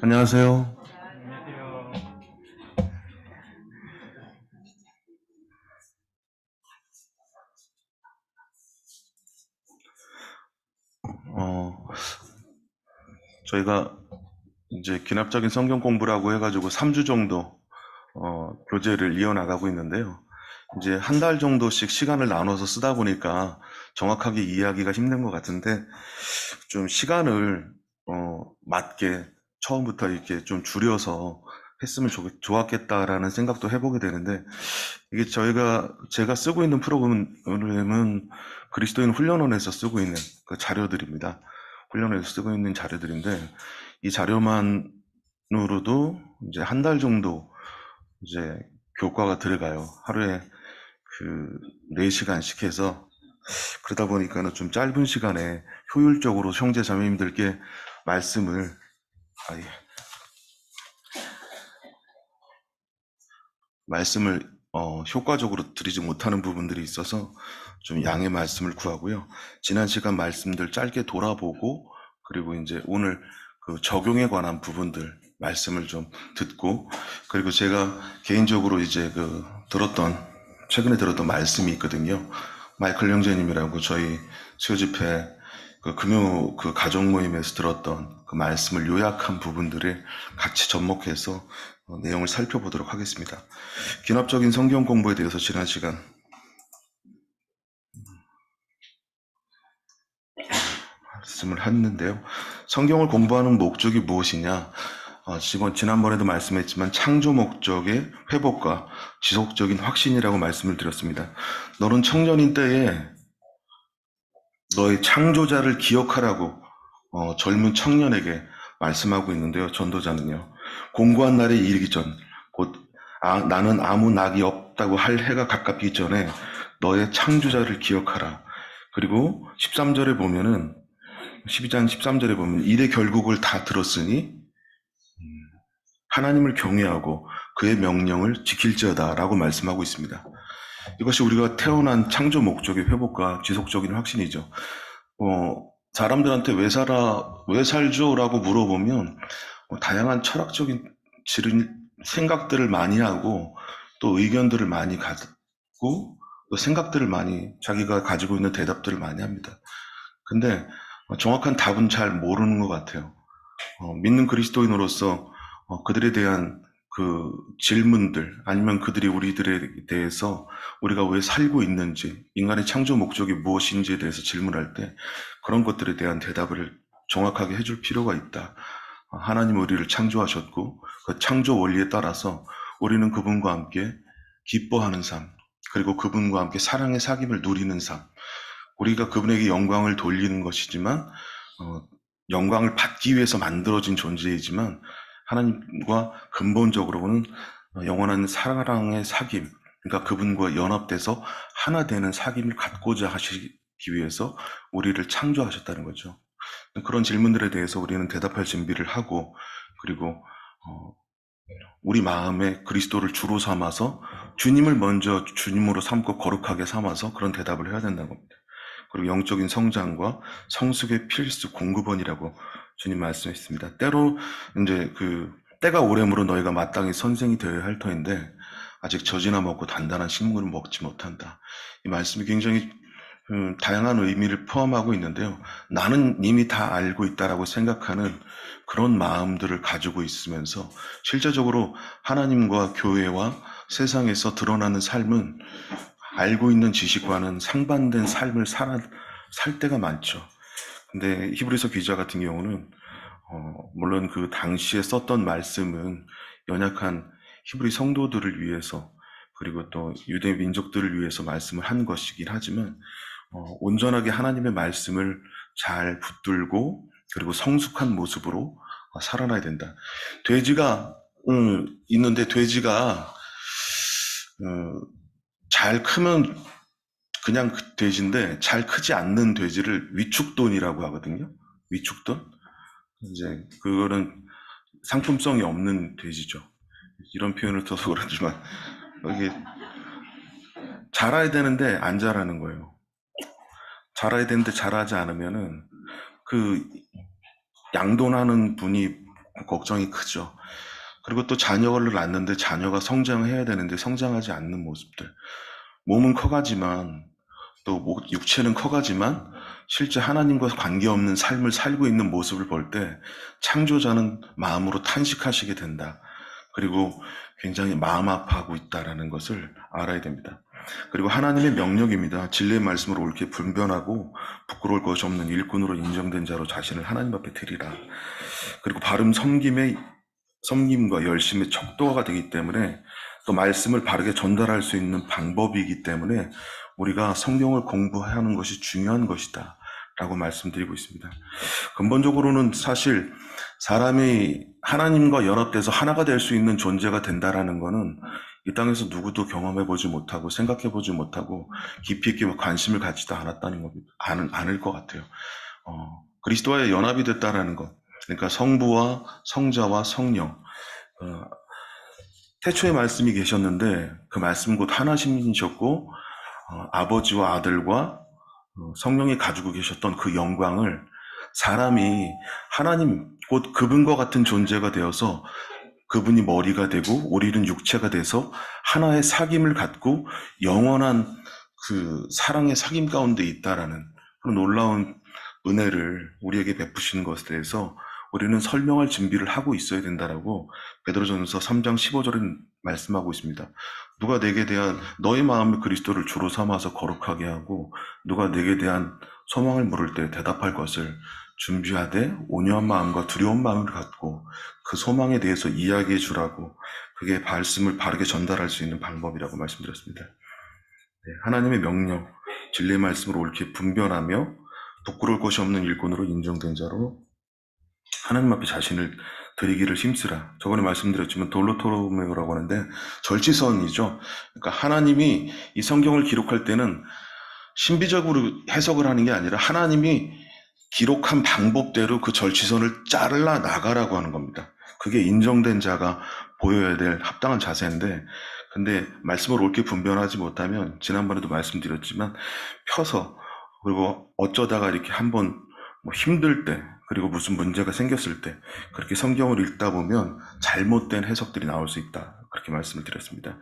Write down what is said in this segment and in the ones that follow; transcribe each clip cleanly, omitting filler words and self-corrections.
안녕하세요. 안녕하세요. 어, 저희가 이제 기납적인 성경 공부라고 해가지고 3주 정도 교재를 이어나가고 있는데요. 이제 한 달 정도씩 시간을 나눠서 쓰다 보니까 정확하게 이해하기가 힘든 것 같은데 좀 시간을 맞게 처음부터 이렇게 좀 줄여서 했으면 좋았겠다라는 생각도 해보게 되는데 이게 제가 쓰고 있는 프로그램은 그리스도인 훈련원에서 쓰고 있는 그 자료들입니다. 훈련원에서 쓰고 있는 자료들인데 이 자료만으로도 이제 한 달 정도 이제 교과가 들어가요. 하루에 그 4시간씩 해서 그러다 보니까는 좀 짧은 시간에 효율적으로 형제 자매님들께 말씀을 아, 예. 말씀을 효과적으로 드리지 못하는 부분들이 있어서 좀 양해 말씀을 구하고요. 지난 시간 말씀들 짧게 돌아보고 그리고 이제 오늘 그 적용에 관한 부분들 말씀을 좀 듣고 그리고 제가 개인적으로 이제 최근에 들었던 말씀이 있거든요. 마이클 형제님이라고 저희 수요 집회 그 금요 그 가족 모임에서 들었던 그 말씀을 요약한 부분들을 같이 접목해서 내용을 살펴보도록 하겠습니다. 기납적인 성경 공부에 대해서 지난 시간 말씀을 했는데요. 성경을 공부하는 목적이 무엇이냐? 지난번에도 말씀했지만 창조 목적의 회복과 지속적인 확신이라고 말씀을 드렸습니다. 너는 청년인 때에 너의 창조자를 기억하라고 젊은 청년에게 말씀하고 있는데요. 전도자는요. 공고한 날에 이르기 전, 곧 나는 아무 낙이 없다고 할 해가 가깝기 전에 너의 창조자를 기억하라. 그리고 13절에 보면은 12장 13절에 보면 이래 결국을 다 들었으니 하나님을 경외하고 그의 명령을 지킬지어다라고 말씀하고 있습니다. 이것이 우리가 태어난 창조 목적의 회복과 지속적인 확신이죠. 사람들한테 왜 살죠? 라고 물어보면 다양한 철학적인 생각들을 많이 하고 또 의견들을 많이 갖고 또 생각들을 많이 자기가 가지고 있는 대답들을 많이 합니다. 근데 정확한 답은 잘 모르는 것 같아요. 믿는 그리스도인으로서 그들에 대한 그 질문들 아니면 그들이 우리들에 대해서 우리가 왜 살고 있는지 인간의 창조 목적이 무엇인지에 대해서 질문할 때 그런 것들에 대한 대답을 정확하게 해줄 필요가 있다. 하나님 우리를 창조하셨고 그 창조 원리에 따라서 우리는 그분과 함께 기뻐하는 삶 그리고 그분과 함께 사랑의 사귐을 누리는 삶 우리가 그분에게 영광을 돌리는 것이지만 어, 영광을 받기 위해서 만들어진 존재이지만 하나님과 근본적으로는 영원한 사랑의 사귐, 그러니까 그분과 연합돼서 하나 되는 사귐을 갖고자 하시기 위해서 우리를 창조하셨다는 거죠. 그런 질문들에 대해서 우리는 대답할 준비를 하고 그리고 어, 우리 마음에 그리스도를 주로 삼아서 주님을 먼저 주님으로 삼고 거룩하게 삼아서 그런 대답을 해야 된다는 겁니다. 그리고 영적인 성장과 성숙의 필수 공급원이라고 주님 말씀했습니다. 때로 이제 때가 오래므로 너희가 마땅히 선생이 되어야 할 터인데 아직 젖이나 먹고 단단한 식물을 먹지 못한다. 이 말씀이 굉장히 다양한 의미를 포함하고 있는데요. 나는 이미 다 알고 있다라고 생각하는 그런 마음들을 가지고 있으면서 실제적으로 하나님과 교회와 세상에서 드러나는 삶은 알고 있는 지식과는 상반된 삶을 살 때가 많죠. 근데 히브리서 기자 같은 경우는 물론 그 당시에 썼던 말씀은 연약한 히브리 성도들을 위해서 그리고 또 유대 민족들을 위해서 말씀을 한 것이긴 하지만 온전하게 하나님의 말씀을 잘 붙들고 그리고 성숙한 모습으로 살아나야 된다. 돼지가 있는데 돼지가 잘 크면 그냥 돼지인데 잘 크지 않는 돼지를 위축돈이라고 하거든요. 위축돈? 이제 그거는 상품성이 없는 돼지죠. 이런 표현을 써서 그렇지만 이게 자라야 되는데 안 자라는 거예요. 자라야 되는데 자라지 않으면은 그 양돈하는 분이 걱정이 크죠. 그리고 또 자녀를 낳는데 자녀가 성장해야 되는데 성장하지 않는 모습들. 몸은 커가지만 또 육체는 커가지만 실제 하나님과 관계없는 삶을 살고 있는 모습을 볼 때 창조자는 마음으로 탄식하시게 된다. 그리고 굉장히 마음 아파하고 있다라는 것을 알아야 됩니다. 그리고 하나님의 명령입니다. 진리의 말씀을 옳게 분별하고 부끄러울 것이 없는 일꾼으로 인정된 자로 자신을 하나님 앞에 드리라. 그리고 바른 섬김과 열심의 척도가 되기 때문에 또 말씀을 바르게 전달할 수 있는 방법이기 때문에 우리가 성경을 공부하는 것이 중요한 것이다 라고 말씀드리고 있습니다. 근본적으로는 사실 사람이 하나님과 연합돼서 하나가 될 수 있는 존재가 된다라는 것은 이 땅에서 누구도 경험해보지 못하고 생각해보지 못하고 깊이 있게 관심을 갖지도 않았다는 겁니다. 않을 것 같아요. 그리스도와의 연합이 됐다라는 것. 그러니까 성부와 성자와 성령. 태초에 말씀이 계셨는데 그 말씀 곧 하나님이셨고 아버지와 아들과 성령이 가지고 계셨던 그 영광을 사람이 하나님 곧 그분과 같은 존재가 되어서 그분이 머리가 되고 우리는 육체가 돼서 하나의 사귐을 갖고 영원한 그 사랑의 사귐 가운데 있다라는 그런 놀라운 은혜를 우리에게 베푸시는 것에 대해서 우리는 설명할 준비를 하고 있어야 된다라고 베드로전서 3장 15절은 말씀하고 있습니다. 누가 내게 대한 너의 마음을 그리스도를 주로 삼아서 거룩하게 하고 누가 내게 대한 소망을 물을 때 대답할 것을 준비하되 온유한 마음과 두려운 마음을 갖고 그 소망에 대해서 이야기해 주라고 그게 말씀을 바르게 전달할 수 있는 방법이라고 말씀드렸습니다. 네, 하나님의 명령, 진리의 말씀을 옳게 분별하며 부끄러울 것이 없는 일꾼으로 인정된 자로 하나님 앞에 자신을 드리기를 힘쓰라. 저번에 말씀드렸지만 돌로토로메오라고 하는데 절지선이죠. 그러니까 하나님이 이 성경을 기록할 때는 신비적으로 해석을 하는 게 아니라 하나님이 기록한 방법대로 그 절지선을 잘라 나가라고 하는 겁니다. 그게 인정된 자가 보여야 될 합당한 자세인데 근데 말씀을 옳게 분별하지 못하면 지난번에도 말씀드렸지만 펴서 그리고 어쩌다가 이렇게 한번 힘들 때 그리고 무슨 문제가 생겼을 때 그렇게 성경을 읽다 보면 잘못된 해석들이 나올 수 있다. 그렇게 말씀을 드렸습니다.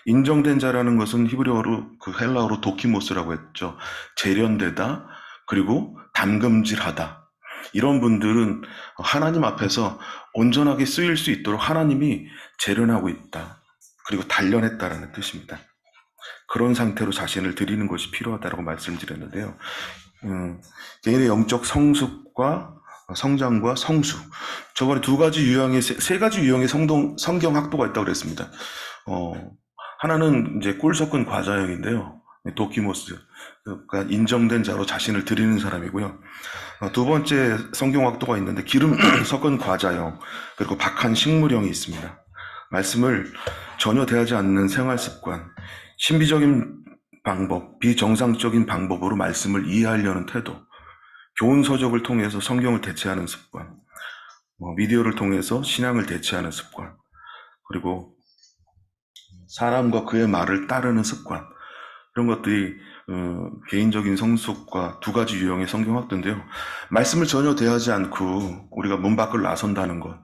인정된 자라는 것은 히브리어로 그 헬라어로 도키모스라고 했죠. 재련되다 그리고 담금질하다. 이런 분들은 하나님 앞에서 온전하게 쓰일 수 있도록 하나님이 재련하고 있다. 그리고 단련했다라는 뜻입니다. 그런 상태로 자신을 드리는 것이 필요하다고 말씀드렸는데요. 개인의 영적 성숙과 성장과 성숙. 저번에 세 가지 유형의 성경 학도가 있다고 그랬습니다. 하나는 이제 꿀 섞은 과자형인데요. 도키모스. 그러니까 인정된 자로 자신을 드리는 사람이고요. 두 번째 성경 학도가 있는데 기름 섞은 과자형, 그리고 박한 식물형이 있습니다. 말씀을 전혀 대하지 않는 생활 습관, 신비적인 방법, 비정상적인 방법으로 말씀을 이해하려는 태도, 교훈 서적을 통해서 성경을 대체하는 습관, 미디어를 통해서 신앙을 대체하는 습관, 그리고 사람과 그의 말을 따르는 습관, 이런 것들이 개인적인 성숙과 두 가지 유형의 성경 학도인데요. 말씀을 전혀 대하지 않고 우리가 문 밖을 나선다는 것,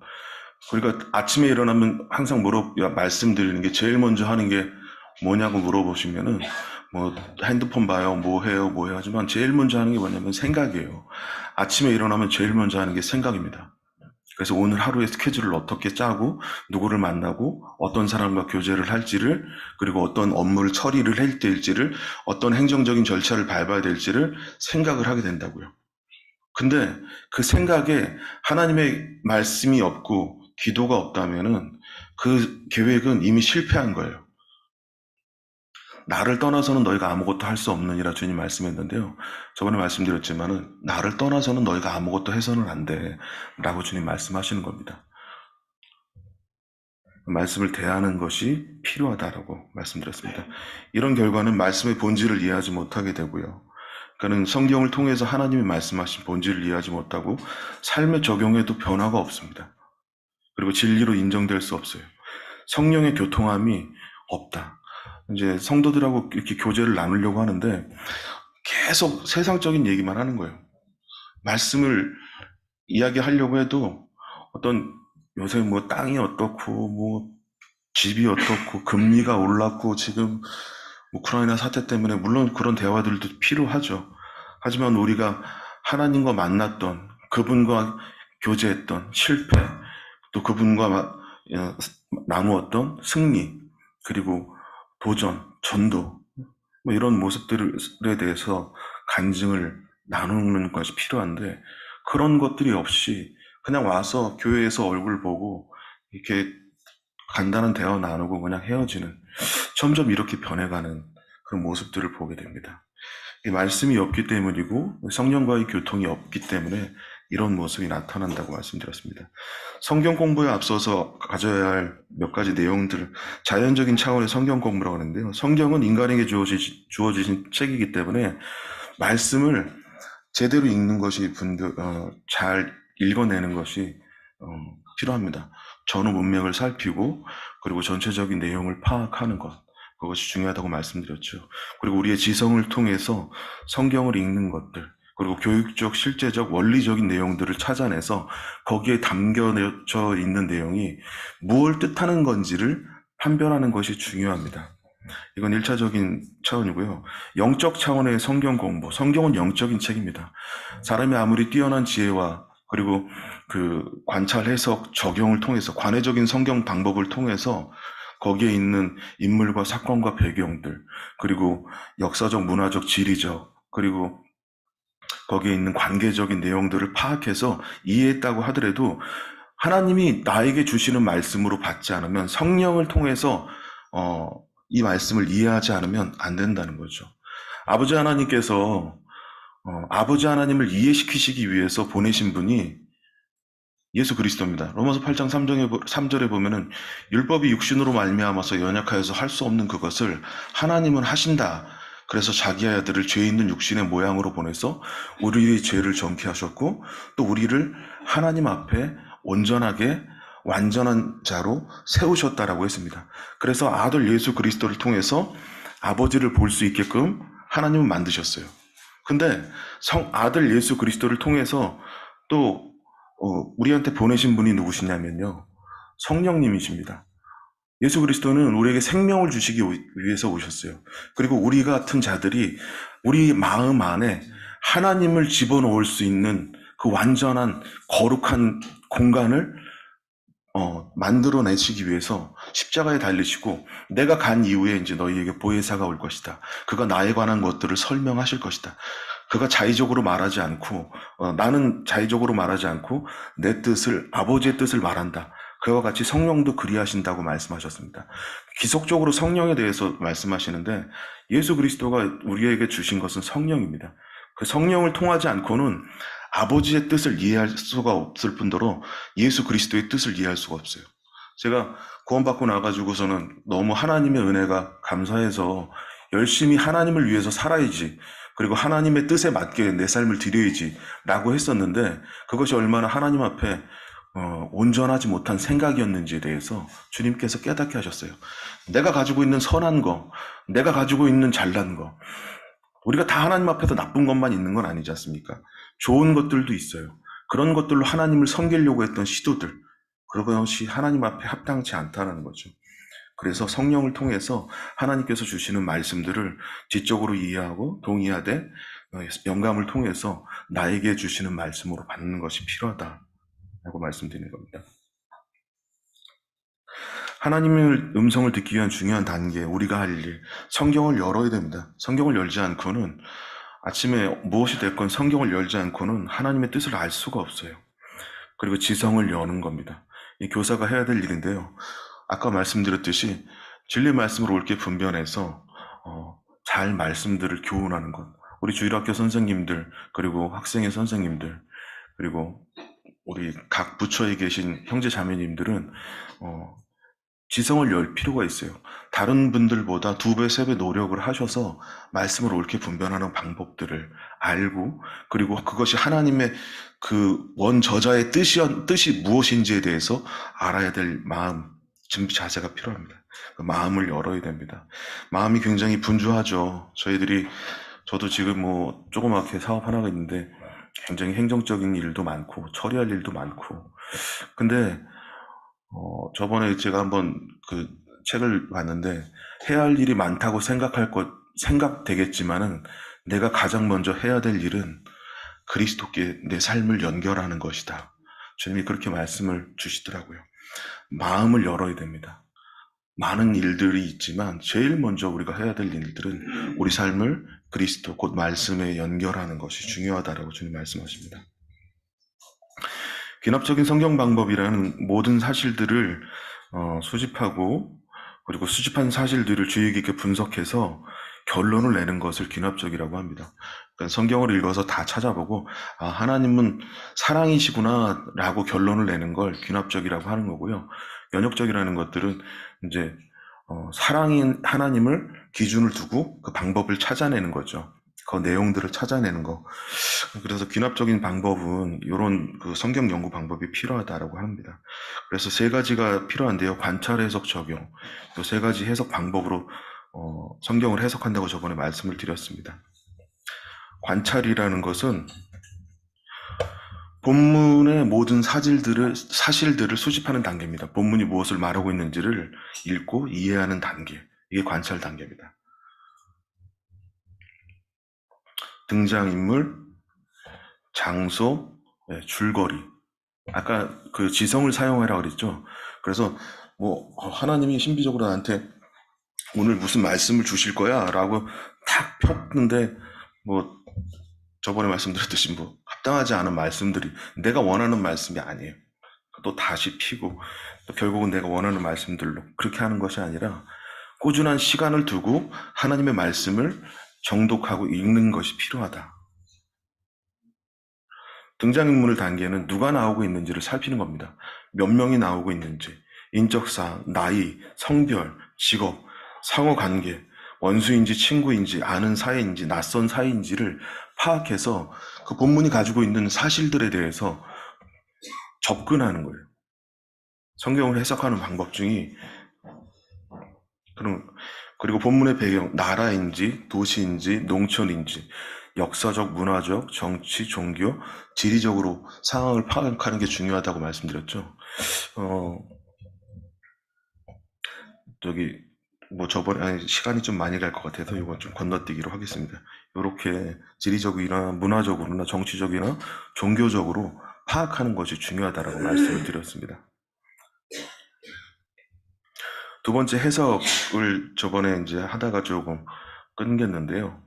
그러니까 아침에 일어나면 항상 말씀드리는 게 제일 먼저 하는 게 뭐냐고 물어보시면은 핸드폰 봐요, 뭐 해요 하지만 제일 먼저 하는 게 뭐냐면 생각이에요. 아침에 일어나면 제일 먼저 하는 게 생각입니다. 그래서 오늘 하루의 스케줄을 어떻게 짜고 누구를 만나고 어떤 사람과 교제를 할지를 그리고 어떤 업무를 처리를 할 때일지를 어떤 행정적인 절차를 밟아야 될지를 생각을 하게 된다고요. 근데 그 생각에 하나님의 말씀이 없고 기도가 없다면은 그 계획은 이미 실패한 거예요. 나를 떠나서는 너희가 아무것도 할 수 없느니라 주님 말씀했는데요. 저번에 말씀드렸지만은 나를 떠나서는 너희가 아무것도 해서는 안 돼 라고 주님 말씀하시는 겁니다. 말씀을 대하는 것이 필요하다라고 말씀드렸습니다. 이런 결과는 말씀의 본질을 이해하지 못하게 되고요. 그러니까 성경을 통해서 하나님이 말씀하신 본질을 이해하지 못하고 삶의 적용에도 변화가 없습니다. 그리고 진리로 인정될 수 없어요. 성령의 교통함이 없다. 이제 성도들하고 이렇게 교제를 나누려고 하는데 계속 세상적인 얘기만 하는 거예요. 말씀을 이야기하려고 해도 어떤 요새 뭐 땅이 어떻고, 뭐 집이 어떻고, 금리가 올랐고, 지금 우크라이나 사태 때문에 물론 그런 대화들도 필요하죠. 하지만 우리가 하나님과 만났던, 그분과 교제했던 실패, 또 그분과 나누었던 승리, 그리고 도전, 전도, 뭐 이런 모습들에 대해서 간증을 나누는 것이 필요한데, 그런 것들이 없이 그냥 와서 교회에서 얼굴 보고 이렇게 간단한 대화 나누고 그냥 헤어지는, 점점 이렇게 변해가는 그런 모습들을 보게 됩니다. 이 말씀이 없기 때문이고 성령과의 교통이 없기 때문에 이런 모습이 나타난다고 말씀드렸습니다. 성경 공부에 앞서서 가져야 할 몇 가지 내용들, 자연적인 차원의 성경 공부라고 하는데요. 성경은 인간에게 주어진 책이기 때문에 말씀을 제대로 읽는 것이 잘 읽어내는 것이 필요합니다. 전후 문맥을 살피고 그리고 전체적인 내용을 파악하는 것, 그것이 중요하다고 말씀드렸죠. 그리고 우리의 지성을 통해서 성경을 읽는 것들, 그리고 교육적, 실제적, 원리적인 내용들을 찾아내서 거기에 담겨져 있는 내용이 무엇을 뜻하는 건지를 판별하는 것이 중요합니다. 이건 1차적인 차원이고요. 영적 차원의 성경 공부. 성경은 영적인 책입니다. 사람이 아무리 뛰어난 지혜와 그리고 그 관찰, 해석, 적용을 통해서 관해적인 성경 방법을 통해서 거기에 있는 인물과 사건과 배경들, 그리고 역사적, 문화적, 지리적, 그리고 거기에 있는 관계적인 내용들을 파악해서 이해했다고 하더라도 하나님이 나에게 주시는 말씀으로 받지 않으면, 성령을 통해서 이 말씀을 이해하지 않으면 안 된다는 거죠. 아버지 하나님께서 아버지 하나님을 이해시키시기 위해서 보내신 분이 예수 그리스도입니다. 로마서 8장 3절에 보면은 율법이 육신으로 말미암아서 연약하여서 할 수 없는 그것을 하나님은 하신다. 그래서 자기 아들을 죄 있는 육신의 모양으로 보내서 우리의 죄를 정케 하셨고 또 우리를 하나님 앞에 온전하게 완전한 자로 세우셨다라고 했습니다. 그래서 아들 예수 그리스도를 통해서 아버지를 볼 수 있게끔 하나님은 만드셨어요. 근데 아들 예수 그리스도를 통해서 또 우리한테 보내신 분이 누구시냐면요, 성령님이십니다. 예수 그리스도는 우리에게 생명을 주시기 위해서 오셨어요. 그리고 우리 같은 자들이 우리 마음 안에 하나님을 집어넣을 수 있는 그 완전한 거룩한 공간을 만들어내시기 위해서 십자가에 달리시고, 내가 간 이후에 이제 너희에게 보혜사가 올 것이다. 그가 나에 관한 것들을 설명하실 것이다. 그가 자의적으로 말하지 않고, 나는 자의적으로 말하지 않고 내 뜻을, 아버지의 뜻을 말한다. 그와 같이 성령도 그리하신다고 말씀하셨습니다. 기속적으로 성령에 대해서 말씀하시는데, 예수 그리스도가 우리에게 주신 것은 성령입니다. 그 성령을 통하지 않고는 아버지의 뜻을 이해할 수가 없을 뿐더러 예수 그리스도의 뜻을 이해할 수가 없어요. 제가 구원받고 나가지고서는 너무 하나님의 은혜가 감사해서 열심히 하나님을 위해서 살아야지, 그리고 하나님의 뜻에 맞게 내 삶을 드려야지 라고 했었는데, 그것이 얼마나 하나님 앞에 온전하지 못한 생각이었는지에 대해서 주님께서 깨닫게 하셨어요. 내가 가지고 있는 선한 거, 내가 가지고 있는 잘난 거, 우리가 다 하나님 앞에서 나쁜 것만 있는 건 아니지 않습니까? 좋은 것들도 있어요. 그런 것들로 하나님을 섬기려고 했던 시도들, 그것이 하나님 앞에 합당치 않다는 거죠. 그래서 성령을 통해서 하나님께서 주시는 말씀들을 지적으로 이해하고 동의하되 영감을 통해서 나에게 주시는 말씀으로 받는 것이 필요하다라고 말씀드리는 겁니다. 하나님의 음성을 듣기 위한 중요한 단계, 우리가 할 일, 성경을 열어야 됩니다. 성경을 열지 않고는, 아침에 무엇이 됐건 성경을 열지 않고는 하나님의 뜻을 알 수가 없어요. 그리고 지성을 여는 겁니다. 이 교사가 해야 될 일인데요. 아까 말씀드렸듯이 진리 말씀으로 옳게 분별해서 잘 말씀들을 교훈하는 것. 우리 주일학교 선생님들, 그리고 학생의 선생님들, 그리고 우리 각 부처에 계신 형제 자매님들은 지성을 열 필요가 있어요. 다른 분들보다 2배, 3배 노력을 하셔서 말씀을 옳게 분별하는 방법들을 알고, 그리고 그것이 하나님의 그 원저자의 뜻이 무엇인지에 대해서 알아야 될 마음, 준비 자세가 필요합니다. 그 마음을 열어야 됩니다. 마음이 굉장히 분주하죠. 저도 지금 뭐 조그맣게 사업 하나가 있는데 굉장히 행정적인 일도 많고 처리할 일도 많고, 근데 저번에 제가 한번 그 책을 봤는데, 해야 할 일이 많다고 생각되겠지만은, 내가 가장 먼저 해야 될 일은 그리스도께 내 삶을 연결하는 것이다. 주님이 그렇게 말씀을 주시더라고요. 마음을 열어야 됩니다. 많은 일들이 있지만 제일 먼저 우리가 해야 될 일들은 우리 삶을 그리스도 곧 말씀에 연결하는 것이 중요하다라고 주님 말씀하십니다. 귀납적인 성경 방법이라는 모든 사실들을 수집하고, 그리고 수집한 사실들을 주의 깊게 분석해서 결론을 내는 것을 귀납적이라고 합니다. 그러니까 성경을 읽어서 다 찾아보고, 아, 하나님은 사랑이시구나 라고 결론을 내는 걸 귀납적이라고 하는 거고요. 연역적이라는 것들은 이제 사랑인 하나님을 기준을 두고 그 방법을 찾아내는 거죠. 그 내용들을 찾아내는 거. 그래서 귀납적인 방법은 이런 그 성경 연구 방법이 필요하다라고 합니다. 그래서 세 가지가 필요한데요. 관찰, 해석, 적용. 이 세 가지 해석 방법으로 성경을 해석한다고 저번에 말씀을 드렸습니다. 관찰이라는 것은 본문의 모든 사실들을 수집하는 단계입니다. 본문이 무엇을 말하고 있는지를 읽고 이해하는 단계. 이게 관찰 단계입니다. 등장인물, 장소, 줄거리. 아까 그 지성을 사용하라고 그랬죠. 그래서 하나님이 신비적으로 나한테 오늘 무슨 말씀을 주실 거야 라고 탁 폈는데, 저번에 말씀드렸듯이 합당하지 않은 말씀들이 내가 원하는 말씀이 아니에요. 또 다시 피고, 또 결국은 내가 원하는 말씀들로 그렇게 하는 것이 아니라 꾸준한 시간을 두고 하나님의 말씀을 정독하고 읽는 것이 필요하다. 등장인물 단계는 누가 나오고 있는지를 살피는 겁니다. 몇 명이 나오고 있는지, 인적사항, 나이, 성별, 직업, 상호관계, 원수인지 친구인지 아는 사이인지 낯선 사이인지를 파악해서 그 본문이 가지고 있는 사실들에 대해서 접근하는 거예요. 성경을 해석하는 방법 중에 그리고 본문의 배경, 나라인지 도시인지 농촌인지 역사적, 문화적, 정치, 종교, 지리적으로 상황을 파악하는 게 중요하다고 말씀드렸죠. 저번에 시간이 좀 많이 갈 것 같아서 이건 좀 건너뛰기로 하겠습니다. 이렇게 지리적이나 문화적으로나 정치적이나 종교적으로 파악하는 것이 중요하다라고 말씀을 드렸습니다. 두 번째 해석을 저번에 이제 하다가 조금 끊겼는데요.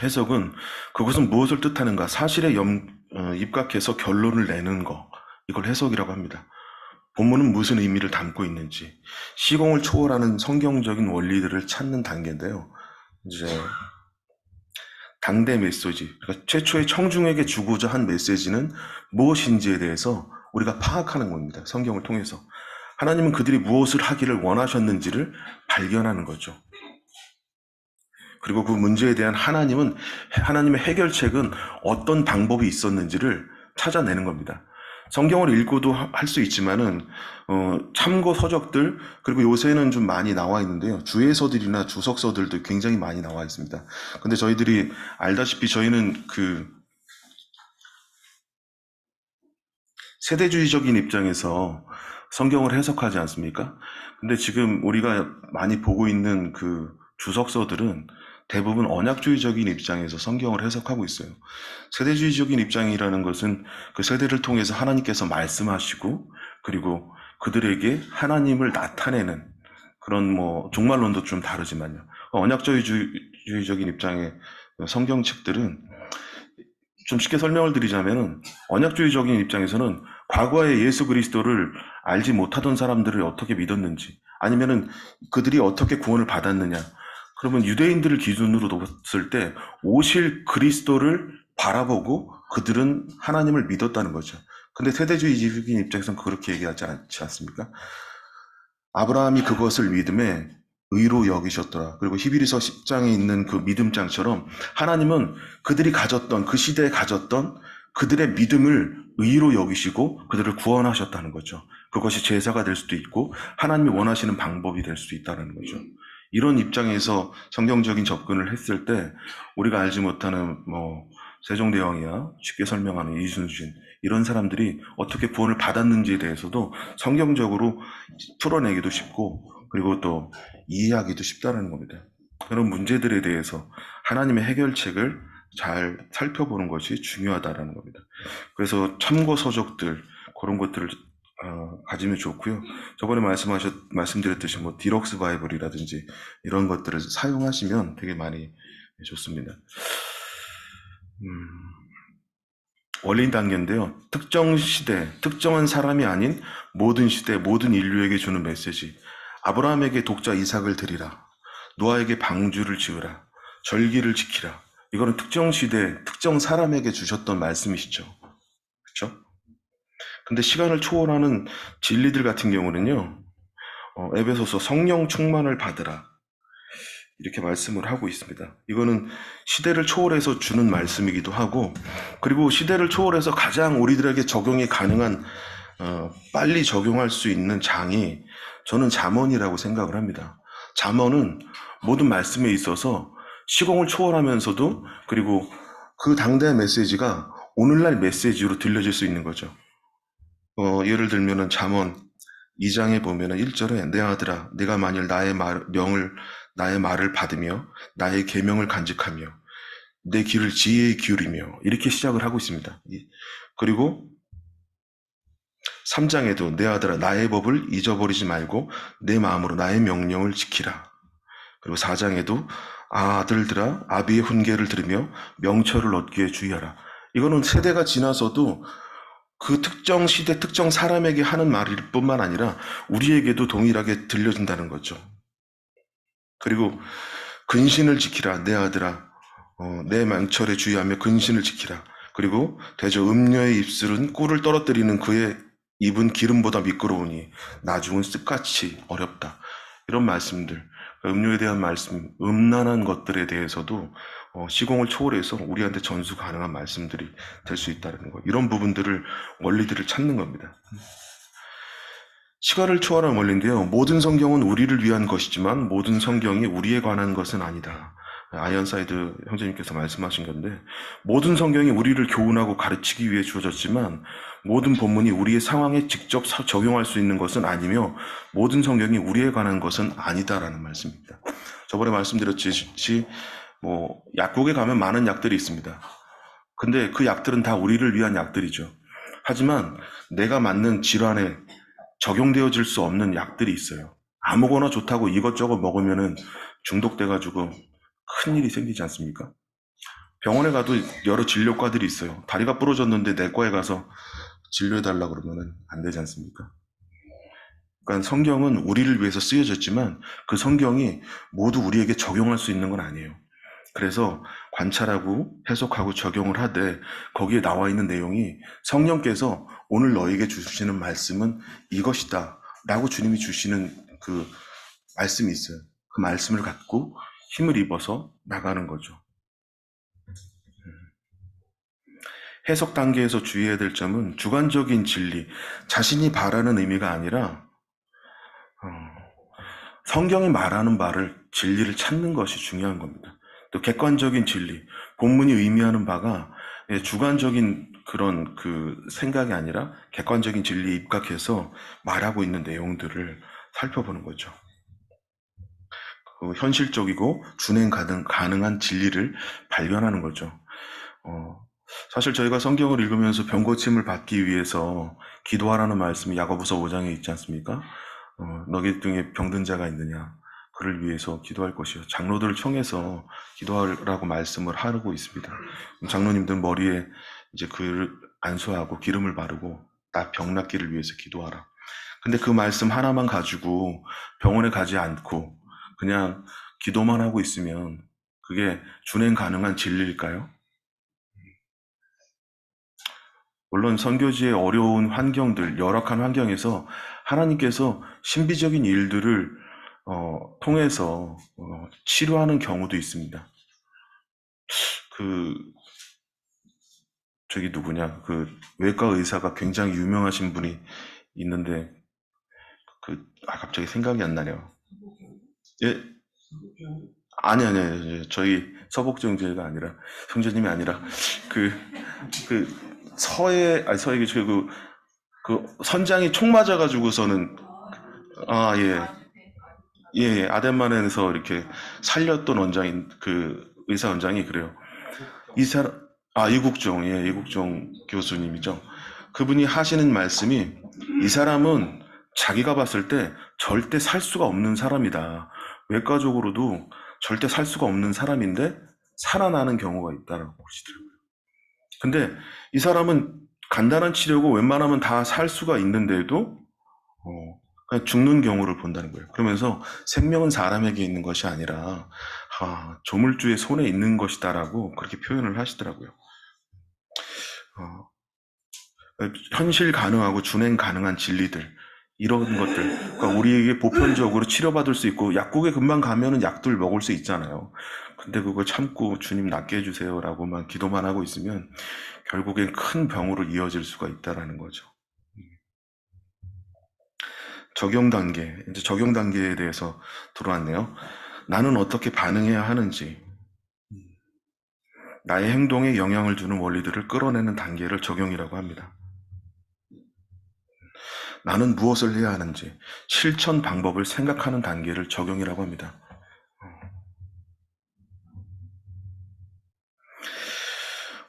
해석은 그것은 무엇을 뜻하는가, 사실에 입각해서 결론을 내는 거, 이걸 해석이라고 합니다. 본문은 무슨 의미를 담고 있는지, 시공을 초월하는 성경적인 원리들을 찾는 단계인데요. 이제 당대 메시지, 그러니까 최초의 청중에게 주고자 한 메시지는 무엇인지에 대해서 우리가 파악하는 겁니다. 성경을 통해서 하나님은 그들이 무엇을 하기를 원하셨는지를 발견하는 거죠. 그리고 그 문제에 대한 하나님의 해결책은 어떤 방법이 있었는지를 찾아내는 겁니다. 성경을 읽고도 할 수 있지만은 참고 서적들, 그리고 요새는 좀 많이 나와 있는데요. 주예서들이나 주석서들도 굉장히 많이 나와 있습니다. 근데 저희들이 알다시피 저희는 그 세대주의적인 입장에서 성경을 해석하지 않습니까? 근데 지금 우리가 많이 보고 있는 그 주석서들은 대부분 언약주의적인 입장에서 성경을 해석하고 있어요. 세대주의적인 입장이라는 것은 그 세대를 통해서 하나님께서 말씀하시고, 그리고 그들에게 하나님을 나타내는 그런 종말론도 좀 다르지만요. 언약주의적인 입장의 성경책들은 좀 쉽게 설명을 드리자면, 언약주의적인 입장에서는 과거에 예수 그리스도를 알지 못하던 사람들을 어떻게 믿었는지, 아니면은 그들이 어떻게 구원을 받았느냐, 그러면 유대인들을 기준으로 뒀을 때 오실 그리스도를 바라보고 그들은 하나님을 믿었다는 거죠. 근데 세대주의적인 입장에서는 그렇게 얘기하지 않지 않습니까? 아브라함이 그것을 믿음에 의로 여기셨더라. 그리고 히브리서 10장에 있는 그 믿음장처럼 하나님은 그들이 가졌던, 그 시대에 가졌던 그들의 믿음을 의로 여기시고 그들을 구원하셨다는 거죠. 그것이 제사가 될 수도 있고 하나님이 원하시는 방법이 될 수도 있다는 거죠. 이런 입장에서 성경적인 접근을 했을 때 우리가 알지 못하는 세종대왕이야 쉽게 설명하는 이순신 이런 사람들이 어떻게 구원을 받았는지에 대해서도 성경적으로 풀어내기도 쉽고 그리고 또 이해하기도 쉽다는 겁니다. 그런 문제들에 대해서 하나님의 해결책을 잘 살펴보는 것이 중요하다는 겁니다. 그래서 참고 서적들 그런 것들을 가지면 좋고요. 저번에 말씀드렸듯이 뭐 디럭스 바이블이라든지 이런 것들을 사용하시면 되게 많이 좋습니다. 원리인 단계인데요. 특정 시대, 특정한 사람이 아닌 모든 시대, 모든 인류에게 주는 메시지. 아브라함에게 독자 이삭을 드리라. 노아에게 방주를 지으라. 절기를 지키라. 이거는 특정 시대, 특정 사람에게 주셨던 말씀이시죠. 그렇죠? 근데 시간을 초월하는 진리들 같은 경우는요. 에베소서 성령 충만을 받으라. 이렇게 말씀을 하고 있습니다. 이거는 시대를 초월해서 주는 말씀이기도 하고 그리고 시대를 초월해서 가장 우리들에게 적용이 가능한 빨리 적용할 수 있는 장이 저는 잠언이라고 생각을 합니다. 잠언은 모든 말씀에 있어서 시공을 초월하면서도 그리고 그 당대의 메시지가 오늘날 메시지로 들려질 수 있는 거죠. 예를 들면은 잠언 2장에 보면은 1절에 내 아들아 네가 만일 나의 말을 받으며 나의 계명을 간직하며 내 귀를 지혜에 기울이며 이렇게 시작을 하고 있습니다. 그리고 3장에도 내 아들아 나의 법을 잊어버리지 말고 내 마음으로 나의 명령을 지키라. 그리고 4장에도 아들들아 아비의 훈계를 들으며 명철을 얻기에 주의하라. 이거는 세대가 지나서도 그 특정 시대 특정 사람에게 하는 말일 뿐만 아니라 우리에게도 동일하게 들려진다는 거죠. 그리고 근신을 지키라 내 아들아 내 명철에 주의하며 근신을 지키라. 그리고 대저 음녀의 입술은 꿀을 떨어뜨리는 그의 입은 기름보다 미끄러우니 나중은 쓱같이 어렵다. 이런 말씀들 음료에 대한 말씀 음란한 것들에 대해서도 시공을 초월해서 우리한테 전수 가능한 말씀들이 될 수 있다는 거 이런 부분들을 원리들을 찾는 겁니다. 시간을 초월한 원리인데요. 모든 성경은 우리를 위한 것이지만 모든 성경이 우리에 관한 것은 아니다. 아이언사이드 형제님께서 말씀하신 건데 모든 성경이 우리를 교훈하고 가르치기 위해 주어졌지만 모든 본문이 우리의 상황에 직접 적용할 수 있는 것은 아니며 모든 성경이 우리에 관한 것은 아니다라는 말씀입니다. 저번에 말씀드렸듯이 뭐 약국에 가면 많은 약들이 있습니다. 근데 그 약들은 다 우리를 위한 약들이죠. 하지만 내가 맞는 질환에 적용되어질 수 없는 약들이 있어요. 아무거나 좋다고 이것저것 먹으면은 중독돼가지고 큰일이 생기지 않습니까? 병원에 가도 여러 진료과들이 있어요. 다리가 부러졌는데 내과에 가서 진료해달라 그러면은 안 되지 않습니까? 그러니까 성경은 우리를 위해서 쓰여졌지만 그 성경이 모두 우리에게 적용할 수 있는 건 아니에요. 그래서 관찰하고 해석하고 적용을 하되 거기에 나와 있는 내용이 성령께서 오늘 너에게 주시는 말씀은 이것이다 라고 주님이 주시는 그 말씀이 있어요. 그 말씀을 갖고 힘을 입어서 나가는 거죠. 해석 단계에서 주의해야 될 점은 주관적인 진리, 자신이 바라는 의미가 아니라 성경이 말하는 바를 진리를 찾는 것이 중요한 겁니다. 또 객관적인 진리, 본문이 의미하는 바가 주관적인 그런 그 생각이 아니라 객관적인 진리에 입각해서 말하고 있는 내용들을 살펴보는 거죠. 현실적이고 준행 가능한 진리를 발견하는 거죠. 사실 저희가 성경을 읽으면서 병고침을 받기 위해서 기도하라는 말씀이 야고보서 5장에 있지 않습니까? 너희 중에 병든 자가 있느냐? 그를 위해서 기도할 것이요. 장로들을 청해서 기도하라고 말씀을 하고 있습니다. 장로님들 머리에 이제 그 안수하고 기름을 바르고 나 병 낫기를 위해서 기도하라. 근데 그 말씀 하나만 가지고 병원에 가지 않고 그냥 기도만 하고 있으면 그게 준행 가능한 진리일까요? 물론 선교지의 어려운 환경들, 열악한 환경에서 하나님께서 신비적인 일들을 통해서 치료하는 경우도 있습니다. 저기 누구냐, 외과 의사가 굉장히 유명하신 분이 있는데, 갑자기 생각이 안 나네요. 예, 아니. 저희 서복정제가 아니라, 형제님이 아니라, 그, 그, 서해, 그 선장이 총 맞아가지고서는, 아, 예. 예, 아덴만에서 이렇게 살렸던 원장인, 그 의사 원장이 그래요. 이 사람, 이국종, 예, 이국종 교수님이죠. 그분이 하시는 말씀이, 이 사람은 자기가 봤을 때 절대 살 수가 없는 사람이다. 외과적으로도 절대 살 수가 없는 사람인데 살아나는 경우가 있다라고 보시더라고요. 근데 이 사람은 간단한 치료고 웬만하면 다 살 수가 있는데도 그냥 죽는 경우를 본다는 거예요. 그러면서 생명은 사람에게 있는 것이 아니라 조물주의 손에 있는 것이다라고 그렇게 표현을 하시더라고요. 어, 현실 가능하고 준행 가능한 진리들, 이런 것들, 그러니까 우리에게 보편적으로 치료받을 수 있고, 약국에 금방 가면은 약들 먹을 수 있잖아요. 근데 그걸 참고 주님 낫게 해주세요라고만 기도만 하고 있으면 결국엔 큰 병으로 이어질 수가 있다라는 거죠. 적용 단계, 이제 적용 단계에 대해서 들어왔네요. 나는 어떻게 반응해야 하는지, 나의 행동에 영향을 주는 원리들을 끌어내는 단계를 적용이라고 합니다. 나는 무엇을 해야 하는지, 실천 방법을 생각하는 단계를 적용이라고 합니다.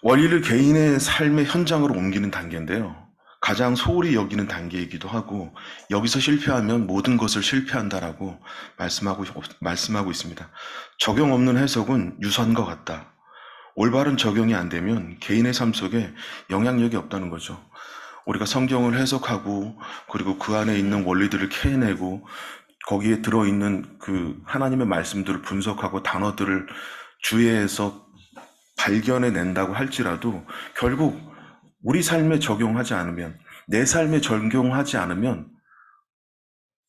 원리를 개인의 삶의 현장으로 옮기는 단계인데요. 가장 소홀히 여기는 단계이기도 하고, 여기서 실패하면 모든 것을 실패한다라고 말씀하고 있습니다. 적용 없는 해석은 유선과 같다. 올바른 적용이 안 되면 개인의 삶 속에 영향력이 없다는 거죠. 우리가 성경을 해석하고, 그리고 그 안에 있는 원리들을 캐내고, 거기에 들어있는 그 하나님의 말씀들을 분석하고 단어들을 주의해서 발견해 낸다고 할지라도 결국 우리 삶에 적용하지 않으면, 내 삶에 적용하지 않으면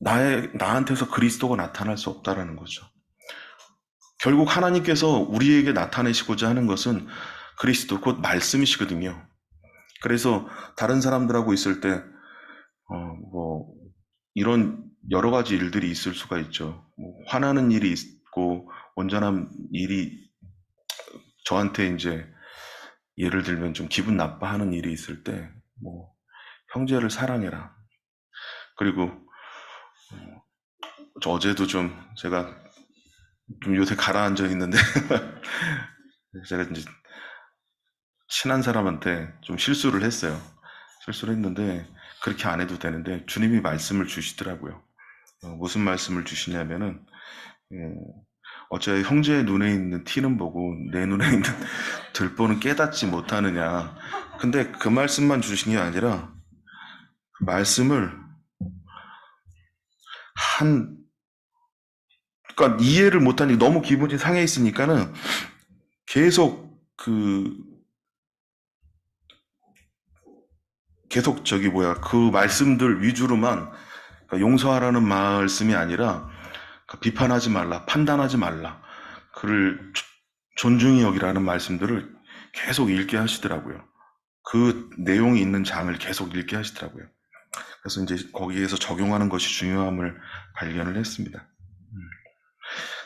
나한테서 그리스도가 나타날 수 없다라는 거죠. 결국 하나님께서 우리에게 나타내시고자 하는 것은 그리스도, 곧 말씀이시거든요. 그래서 다른 사람들하고 있을 때, 뭐, 이런 여러 가지 일들이 있을 수가 있죠. 뭐 화나는 일이 있고, 온전한 일이 저한테 이제 예를 들면 좀 기분 나빠하는 일이 있을 때, 뭐, 형제를 사랑해라. 그리고 어제도 좀 제가 좀 요새 가라앉아 있는데, 제가 이제 친한 사람한테 좀 실수를 했어요. 실수를 했는데, 그렇게 안 해도 되는데, 주님이 말씀을 주시더라고요. 무슨 말씀을 주시냐면은, 예, 어째 형제의 눈에 있는 티는 보고 내 눈에 있는 들보는 깨닫지 못하느냐. 근데 그 말씀만 주신 게 아니라, 그 말씀을 한, 그러니까 이해를 못하니 너무 기분이 상해 있으니까는 계속 그 말씀들 위주로만, 그러니까 용서하라는 말씀이 아니라 비판하지 말라, 판단하지 말라, 그를 존중히 여기라는 말씀들을 계속 읽게 하시더라고요. 그 내용이 있는 장을 계속 읽게 하시더라고요. 그래서 이제 거기에서 적용하는 것이 중요함을 발견을 했습니다.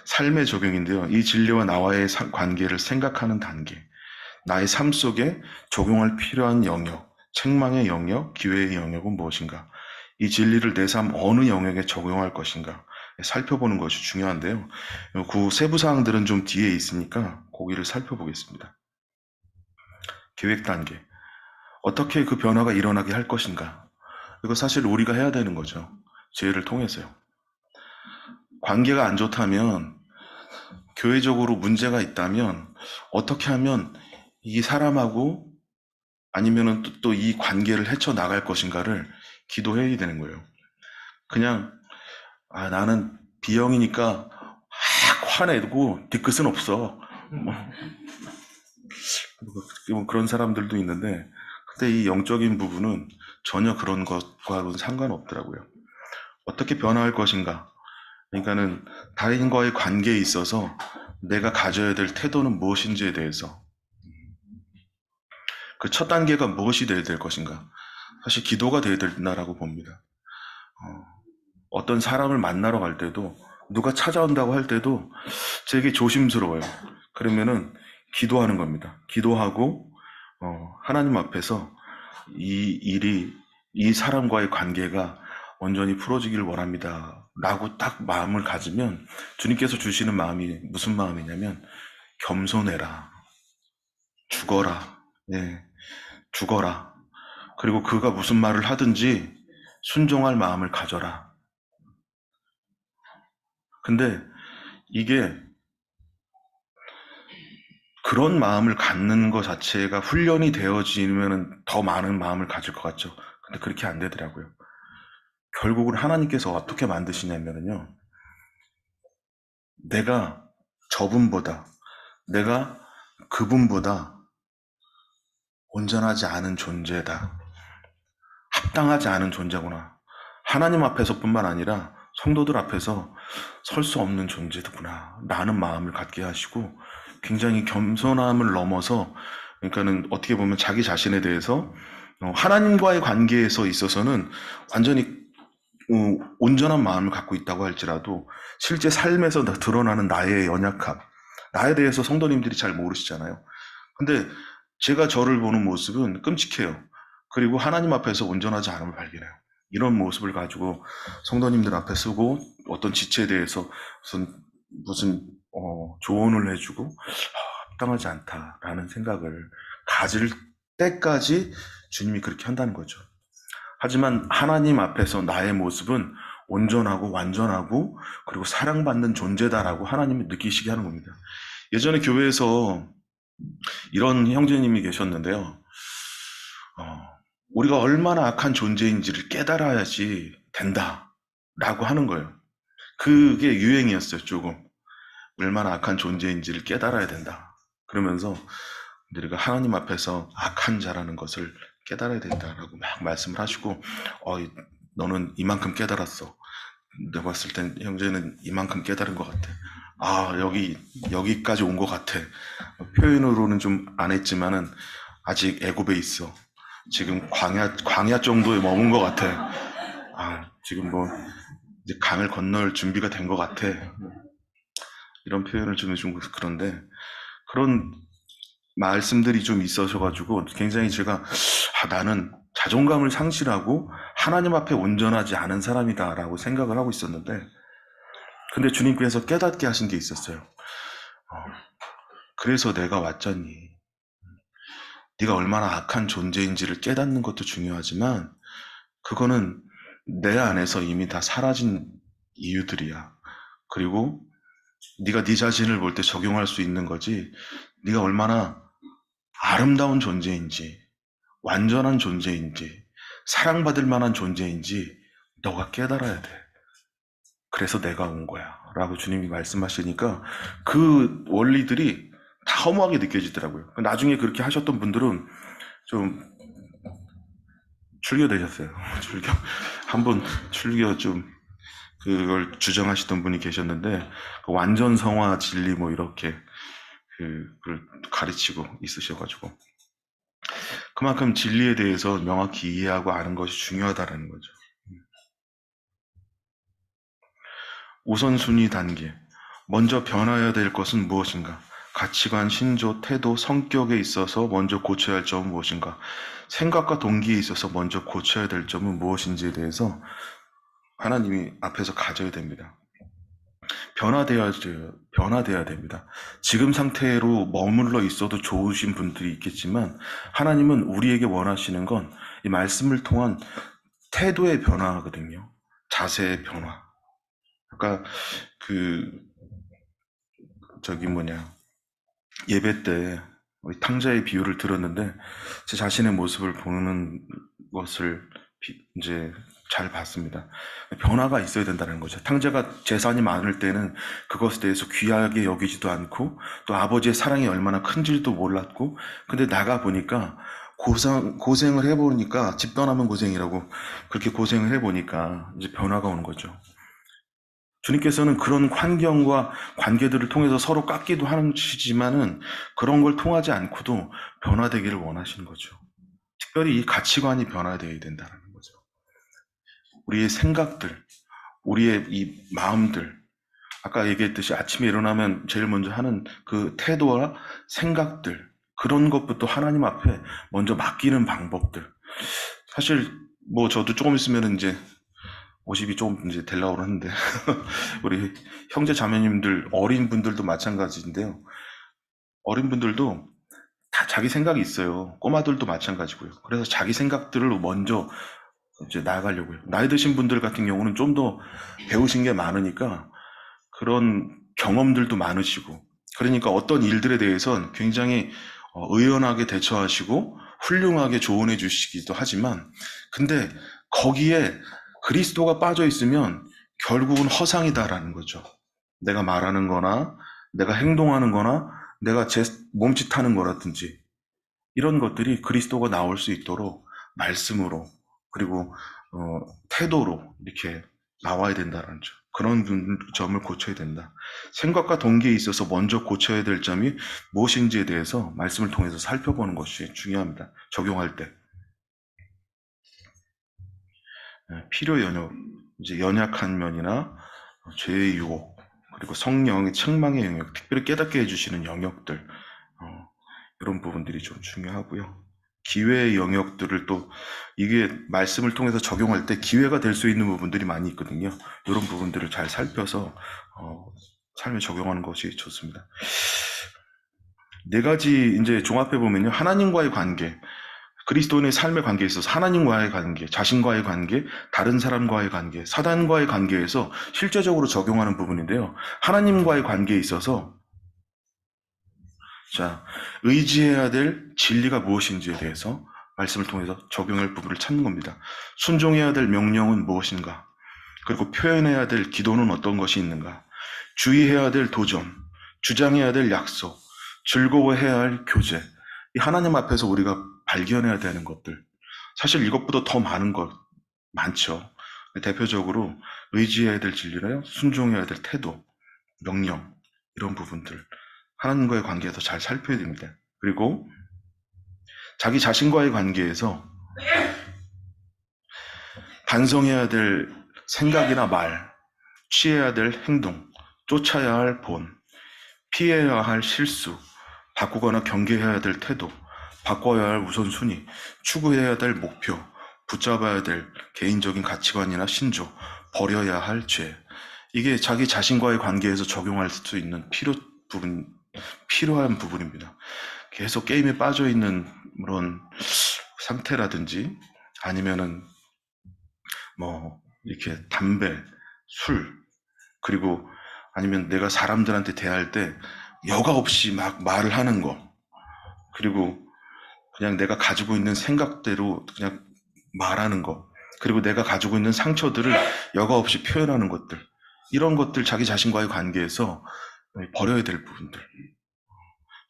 삶의 적용인데요. 이 진리와 나와의 관계를 생각하는 단계, 나의 삶 속에 적용할 필요한 영역, 책망의 영역, 기회의 영역은 무엇인가? 이 진리를 내 삶 어느 영역에 적용할 것인가? 살펴보는 것이 중요한데요. 그 세부 사항들은 좀 뒤에 있으니까 거기를 살펴보겠습니다. 계획 단계. 어떻게 그 변화가 일어나게 할 것인가? 이거 사실 우리가 해야 되는 거죠. 지혜를 통해서요. 관계가 안 좋다면, 교회적으로 문제가 있다면 어떻게 하면 이 사람하고 아니면은 또 이 관계를 헤쳐나갈 것인가를 기도해야 되는 거예요. 그냥 나는 B형이니까 확 화내고 뒤끝은 없어. 뭐 그런 사람들도 있는데, 근데 이 영적인 부분은 전혀 그런 것과는 상관없더라고요. 어떻게 변화할 것인가? 그러니까는 타인과의 관계에 있어서 내가 가져야 될 태도는 무엇인지에 대해서, 그 첫 단계가 무엇이 되어야 될 것인가? 사실 기도가 되어야 된다라고 봅니다. 어떤 사람을 만나러 갈 때도 누가 찾아온다고 할 때도 되게 조심스러워요. 그러면은 기도하는 겁니다. 기도하고 하나님 앞에서 이 일이 이 사람과의 관계가 온전히 풀어지길 원합니다. 라고 딱 마음을 가지면 주님께서 주시는 마음이 무슨 마음이냐면 겸손해라. 죽어라. 예, 죽어라. 그리고 그가 무슨 말을 하든지 순종할 마음을 가져라. 근데 이게 그런 마음을 갖는 것 자체가 훈련이 되어지면 더 많은 마음을 가질 것 같죠. 근데 그렇게 안 되더라고요. 결국은 하나님께서 어떻게 만드시냐면요. 내가 저분보다, 내가 그분보다 온전하지 않은 존재다. 합당하지 않은 존재구나. 하나님 앞에서뿐만 아니라 성도들 앞에서 설 수 없는 존재구나. 라는 마음을 갖게 하시고 굉장히 겸손함을 넘어서 그러니까는 어떻게 보면 자기 자신에 대해서 하나님과의 관계에서 있어서는 완전히 온전한 마음을 갖고 있다고 할지라도 실제 삶에서 드러나는 나의 연약함, 나에 대해서 성도님들이 잘 모르시잖아요. 근데 제가 저를 보는 모습은 끔찍해요. 그리고 하나님 앞에서 온전하지 않음을 발견해요. 이런 모습을 가지고 성도님들 앞에 서고 어떤 지체에 대해서 무슨 조언을 해주고 합당하지 않다라는 생각을 가질 때까지 주님이 그렇게 한다는 거죠. 하지만 하나님 앞에서 나의 모습은 온전하고 완전하고 그리고 사랑받는 존재다라고 하나님이 느끼시게 하는 겁니다. 예전에 교회에서 이런 형제님이 계셨는데요. 우리가 얼마나 악한 존재인지를 깨달아야지 된다라고 하는 거예요. 그게 유행이었어요, 조금. 얼마나 악한 존재인지를 깨달아야 된다. 그러면서 우리가 하나님 앞에서 악한 자라는 것을 깨달아야 된다라고 막 말씀을 하시고, 너는 이만큼 깨달았어. 내가 봤을 땐 형제는 이만큼 깨달은 것 같아. 여기까지 온 것 같아. 표현으로는 좀 안 했지만은 아직 애굽에 있어. 지금 광야 정도에 머문 것 같아. 지금 뭐 이제 강을 건널 준비가 된 것 같아. 이런 표현을 좀 해준 그런데 그런 말씀들이 좀 있어셔가지고 굉장히 제가 나는 자존감을 상실하고 하나님 앞에 온전하지 않은 사람이다라고 생각을 하고 있었는데 근데 주님께서 깨닫게 하신 게 있었어요. 그래서 내가 왔잖니. 네가 얼마나 악한 존재인지를 깨닫는 것도 중요하지만 그거는 내 안에서 이미 다 사라진 이유들이야. 그리고 네가 네 자신을 볼 때 적용할 수 있는 거지. 네가 얼마나 아름다운 존재인지, 완전한 존재인지, 사랑받을 만한 존재인지 너가 깨달아야 돼. 그래서 내가 온 거야. 라고 주님이 말씀하시니까 그 원리들이 다 허무하게 느껴지더라고요. 나중에 그렇게 하셨던 분들은 좀 출교되셨어요. 한번 출교 좀 그걸 주장하시던 분이 계셨는데 그 완전 성화 진리 뭐 이렇게 그걸 가르치고 있으셔가지고 그만큼 진리에 대해서 명확히 이해하고 아는 것이 중요하다는 거죠. 우선순위 단계. 먼저 변화해야 될 것은 무엇인가? 가치관, 신조, 태도, 성격에 있어서 먼저 고쳐야 할 점은 무엇인가? 생각과 동기에 있어서 먼저 고쳐야 될 점은 무엇인지에 대해서 하나님이 앞에서 가져야 됩니다. 변화되어야 됩니다. 지금 상태로 머물러 있어도 좋으신 분들이 있겠지만 하나님은 우리에게 원하시는 건 이 말씀을 통한 태도의 변화거든요. 자세의 변화. 그러니까 예배 때 우리 탕자의 비유를 들었는데 제 자신의 모습을 보는 것을 이제 잘 봤습니다. 변화가 있어야 된다는 거죠. 탕자가 재산이 많을 때는 그것에 대해서 귀하게 여기지도 않고 또 아버지의 사랑이 얼마나 큰지도 몰랐고 근데 나가 보니까 고생을 해보니까 집 떠나면 고생이라고 그렇게 고생을 해보니까 이제 변화가 오는 거죠. 주님께서는 그런 환경과 관계들을 통해서 서로 깎기도 하시지만은 그런 걸 통하지 않고도 변화되기를 원하시는 거죠. 특별히 이 가치관이 변화되어야 된다는 거죠. 우리의 생각들, 우리의 이 마음들, 아까 얘기했듯이 아침에 일어나면 제일 먼저 하는 그 태도와 생각들, 그런 것부터 하나님 앞에 먼저 맡기는 방법들. 사실 뭐 저도 조금 있으면 이제 50이 조금 이제 되려고 하는데 우리 형제 자매님들 어린 분들도 마찬가지인데요. 어린 분들도 다 자기 생각이 있어요. 꼬마들도 마찬가지고요. 그래서 자기 생각들을 먼저 이제 나아가려고요. 나이 드신 분들 같은 경우는 좀 더 배우신 게 많으니까 그런 경험들도 많으시고, 그러니까 어떤 일들에 대해서는 굉장히 의연하게 대처하시고 훌륭하게 조언해 주시기도 하지만, 근데 거기에 그리스도가 빠져 있으면 결국은 허상이다라는 거죠. 내가 말하는 거나 내가 행동하는 거나 내가 제 몸짓하는 거라든지 이런 것들이 그리스도가 나올 수 있도록 말씀으로, 그리고 태도로 이렇게 나와야 된다는 점. 그런 점을 고쳐야 된다. 생각과 동기에 있어서 먼저 고쳐야 될 점이 무엇인지에 대해서 말씀을 통해서 살펴보는 것이 중요합니다. 적용할 때. 필요 연역, 이제 연약한 면이나 죄의 유혹, 그리고 성령의 책망의 영역, 특별히 깨닫게 해주시는 영역들, 이런 부분들이 좀 중요하고요. 기회의 영역들을 또 이게 말씀을 통해서 적용할 때 기회가 될 수 있는 부분들이 많이 있거든요. 이런 부분들을 잘 살펴서 삶에 적용하는 것이 좋습니다. 네 가지 이제 종합해 보면요. 하나님과의 관계, 그리스도인의 삶의 관계에 있어서 하나님과의 관계, 자신과의 관계, 다른 사람과의 관계, 사단과의 관계에서 실제적으로 적용하는 부분인데요. 하나님과의 관계에 있어서 자, 의지해야 될 진리가 무엇인지에 대해서 말씀을 통해서 적용할 부분을 찾는 겁니다. 순종해야 될 명령은 무엇인가? 그리고 표현해야 될 기도는 어떤 것이 있는가? 주의해야 될 도전, 주장해야 될 약속, 즐거워해야 할 교제. 이 하나님 앞에서 우리가 발견해야 되는 것들. 사실 이것보다 더 많은 것 많죠. 대표적으로 의지해야 될 진리라요, 순종해야 될 태도, 명령, 이런 부분들. 하나님과의 관계에서 잘 살펴야 됩니다. 그리고 자기 자신과의 관계에서 반성해야 될 생각이나 말, 취해야 될 행동, 쫓아야 할 본, 피해야 할 실수, 바꾸거나 경계해야 될 태도, 바꿔야 할 우선순위, 추구해야 될 목표, 붙잡아야 될 개인적인 가치관이나 신조, 버려야 할 죄. 이게 자기 자신과의 관계에서 적용할 수 있는 필요한 부분입니다. 계속 게임에 빠져 있는 그런 상태라든지 아니면은 뭐 이렇게 담배, 술, 그리고 아니면 내가 사람들한테 대할 때 여과 없이 막 말을 하는 거, 그리고 그냥 내가 가지고 있는 생각대로 그냥 말하는 거, 그리고 내가 가지고 있는 상처들을 여과 없이 표현하는 것들, 이런 것들 자기 자신과의 관계에서 버려야 될 부분들,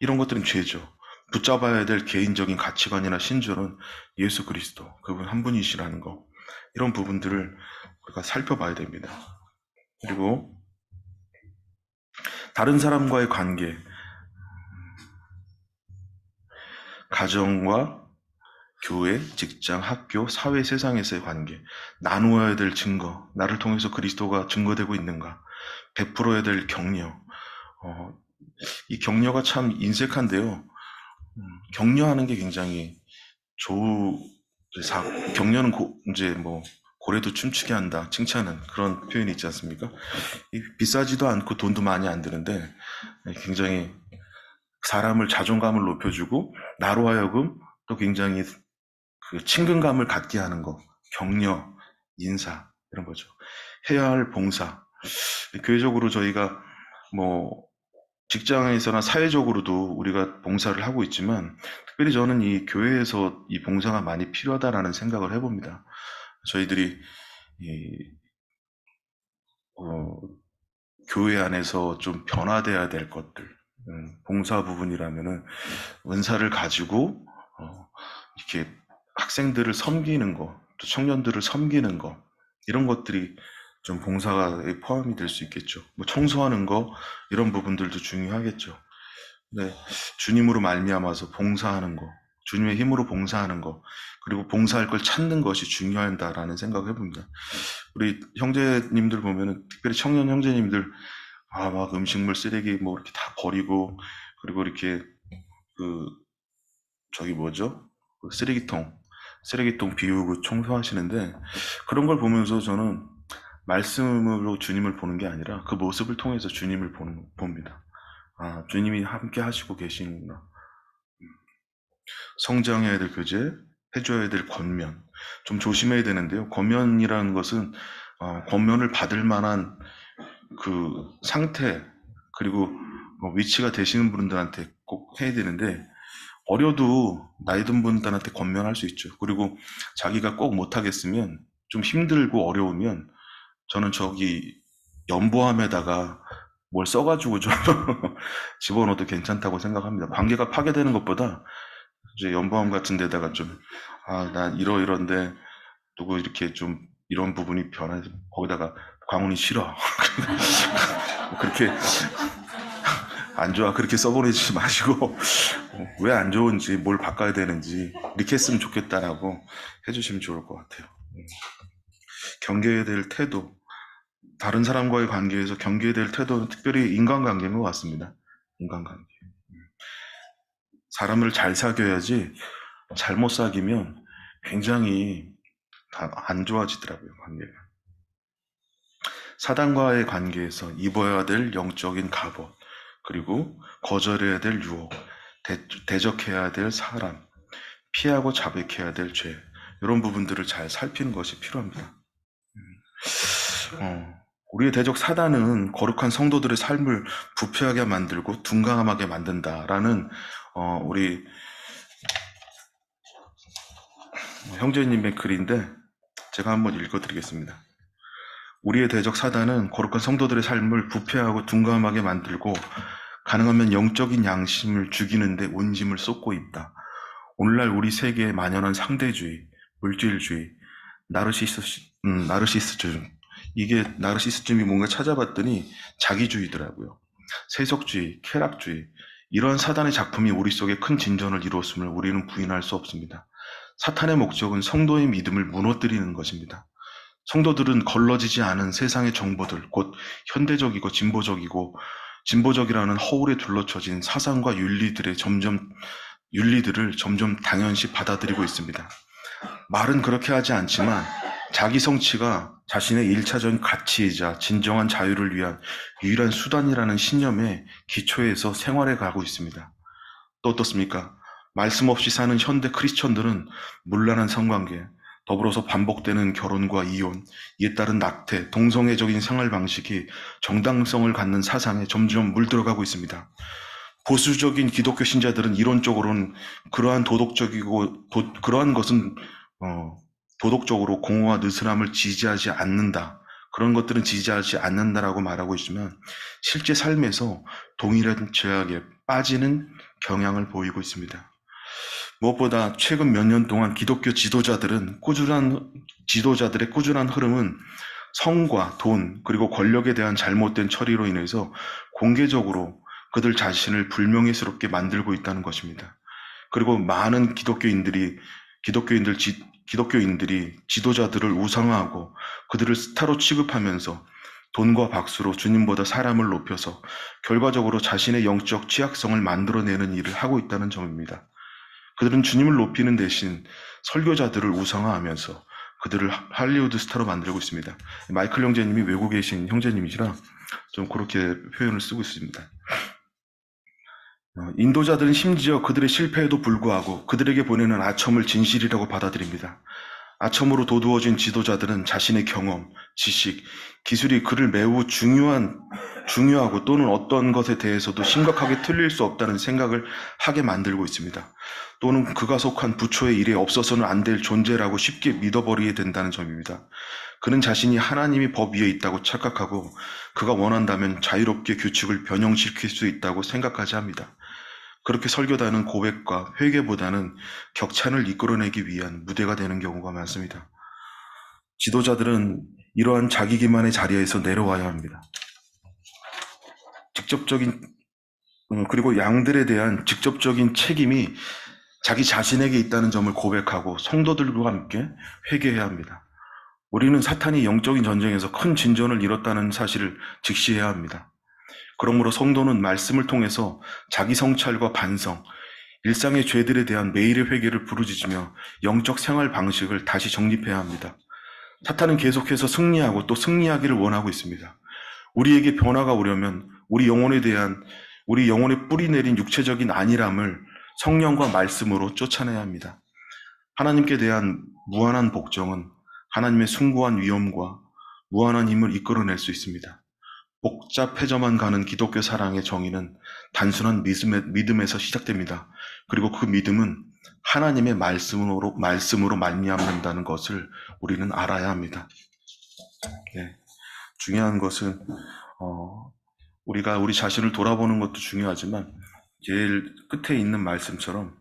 이런 것들은 죄죠. 붙잡아야 될 개인적인 가치관이나 신조는 예수 그리스도, 그분 한 분이시라는 거, 이런 부분들을 우리가 살펴봐야 됩니다. 그리고 다른 사람과의 관계, 가정과 교회, 직장, 학교, 사회, 세상에서의 관계, 나누어야 될 증거, 나를 통해서 그리스도가 증거되고 있는가, 베풀어야 될 격려, 이 격려가 참 인색한데요. 격려하는 게 굉장히 격려는 이제 뭐 고래도 춤추게 한다, 칭찬은 그런 표현이 있지 않습니까? 비싸지도 않고 돈도 많이 안 드는데 굉장히 사람을 자존감을 높여주고 나로 하여금 또 굉장히 그 친근감을 갖게 하는 거, 격려, 인사, 이런 거죠. 해야 할 봉사. 교회적으로 저희가 뭐 직장에서나 사회적으로도 우리가 봉사를 하고 있지만 특별히 저는 이 교회에서 이 봉사가 많이 필요하다라는 생각을 해봅니다. 저희들이 교회 안에서 좀 변화돼야 될 것들, 봉사 부분이라면은 은사를 가지고 이렇게 학생들을 섬기는 거, 또 청년들을 섬기는 거, 이런 것들이 좀 봉사에 포함이 될 수 있겠죠. 뭐 청소하는 거, 이런 부분들도 중요하겠죠. 네, 주님으로 말미암아서 봉사하는 거, 주님의 힘으로 봉사하는 거, 그리고 봉사할 걸 찾는 것이 중요하다라는 생각을 해봅니다. 우리 형제님들 보면은, 특별히 청년 형제님들, 막 음식물 쓰레기 뭐 이렇게 다 버리고, 그리고 이렇게 그 저기 뭐죠? 그 쓰레기통 비우고 청소하시는데, 그런 걸 보면서 저는 말씀으로 주님을 보는 게 아니라 그 모습을 통해서 주님을 봅니다. 주님이 함께 하시고 계시는구나. 성장해야 될 교제, 해줘야 될 권면. 좀 조심해야 되는데요. 권면이라는 것은 권면을 받을 만한 그 상태, 그리고 위치가 되시는 분들한테 꼭 해야 되는데, 어려도 나이 든 분들한테 권면할 수 있죠. 그리고 자기가 꼭 못하겠으면, 좀 힘들고 어려우면, 저는 저기 연보함에다가 뭘 써가지고 좀 집어넣어도 괜찮다고 생각합니다. 관계가 파괴되는 것보다 이제 연보함 같은 데다가 좀, 난 이러이런데 누구 이렇게 좀 이런 부분이 변해서 거기다가 광훈이 싫어. 그렇게 안 좋아. 그렇게 써보내지 마시고 왜 안 좋은지, 뭘 바꿔야 되는지 이렇게 했으면 좋겠다라고 해주시면 좋을 것 같아요. 경계해야 될 태도, 다른 사람과의 관계에서 경계해야 될 태도는 특별히 인간관계인 것 같습니다. 인간관계. 사람을 잘 사귀어야지, 잘못 사귀면 굉장히 다 안 좋아지더라고요, 관계가. 사단과의 관계에서 입어야 될 영적인 갑옷, 그리고 거절해야 될 유혹, 대적해야 될 사람, 피하고 자백해야 될 죄, 이런 부분들을 잘 살피는 것이 필요합니다. 우리의 대적 사단은 거룩한 성도들의 삶을 부패하게 만들고 둔감하게 만든다라는 우리 형제님의 글인데, 제가 한번 읽어드리겠습니다. 우리의 대적 사단은 거룩한 성도들의 삶을 부패하고 둔감하게 만들고 가능하면 영적인 양심을 죽이는데 온 힘을 쏟고 있다. 오늘날 우리 세계에 만연한 상대주의, 물질주의, 나르시스즘. 이게 나르시스즘이 뭔가 찾아봤더니 자기주의더라고요. 세속주의, 쾌락주의, 이러한 사단의 작품이 우리 속에 큰 진전을 이루었음을 우리는 부인할 수 없습니다. 사탄의 목적은 성도의 믿음을 무너뜨리는 것입니다. 성도들은 걸러지지 않은 세상의 정보들, 곧 현대적이고 진보적이라는 허울에 둘러쳐진 사상과 윤리들을 점점 당연시 받아들이고 있습니다. 말은 그렇게 하지 않지만 자기 성취가 자신의 1차적 가치이자 진정한 자유를 위한 유일한 수단이라는 신념에 기초해서 생활해 가고 있습니다. 또 어떻습니까? 말씀 없이 사는 현대 크리스천들은 문란한 성관계, 더불어서 반복되는 결혼과 이혼, 이에 따른 낙태, 동성애적인 생활 방식이 정당성을 갖는 사상에 점점 물들어가고 있습니다. 보수적인 기독교 신자들은 이론적으로는 그러한 것은 도덕적으로 공허와 느슨함을 지지하지 않는다. 그런 것들은 지지하지 않는다라고 말하고 있지만 실제 삶에서 동일한 죄악에 빠지는 경향을 보이고 있습니다. 무엇보다 최근 몇 년 동안 기독교 지도자들의 꾸준한 흐름은 성과 돈, 그리고 권력에 대한 잘못된 처리로 인해서 공개적으로 그들 자신을 불명예스럽게 만들고 있다는 것입니다. 그리고 많은 기독교인들이 지도자들을 우상화하고 그들을 스타로 취급하면서 돈과 박수로 주님보다 사람을 높여서 결과적으로 자신의 영적 취약성을 만들어내는 일을 하고 있다는 점입니다. 그들은 주님을 높이는 대신 설교자들을 우상화하면서 그들을 할리우드 스타로 만들고 있습니다. 마이클 형제님이 외국에 계신 형제님이시라 좀 그렇게 표현을 쓰고 있습니다. 인도자들은 심지어 그들의 실패에도 불구하고 그들에게 보내는 아첨을 진실이라고 받아들입니다. 아첨으로 도두어진 지도자들은 자신의 경험, 지식, 기술이 그를 매우 중요하고 또는 어떤 것에 대해서도 심각하게 틀릴 수 없다는 생각을 하게 만들고 있습니다. 또는 그가 속한 부초의 일에 없어서는 안 될 존재라고 쉽게 믿어버리게 된다는 점입니다. 그는 자신이 하나님이 법 위에 있다고 착각하고 그가 원한다면 자유롭게 규칙을 변형시킬 수 있다고 생각하지 합니다. 그렇게 설교단은 고백과 회개보다는 격찬을 이끌어내기 위한 무대가 되는 경우가 많습니다. 지도자들은 이러한 자기 기만의 자리에서 내려와야 합니다. 그리고 양들에 대한 직접적인 책임이 자기 자신에게 있다는 점을 고백하고 성도들과 함께 회개해야 합니다. 우리는 사탄이 영적인 전쟁에서 큰 진전을 이뤘다는 사실을 직시해야 합니다. 그러므로 성도는 말씀을 통해서 자기 성찰과 반성, 일상의 죄들에 대한 매일의 회개를 부르짖으며 영적 생활 방식을 다시 정립해야 합니다. 사탄은 계속해서 승리하고 또 승리하기를 원하고 있습니다. 우리에게 변화가 오려면 우리 영혼에 뿌리 내린 육체적인 안일함을 성령과 말씀으로 쫓아내야 합니다. 하나님께 대한 무한한 복종은 하나님의 숭고한 위엄과 무한한 힘을 이끌어낼 수 있습니다. 복잡해져만 가는 기독교 사랑의 정의는 단순한 믿음에서 시작됩니다. 그리고 그 믿음은 하나님의 말씀으로 말미암는다는 것을 우리는 알아야 합니다. 네. 중요한 것은 우리가 우리 자신을 돌아보는 것도 중요하지만 제일 끝에 있는 말씀처럼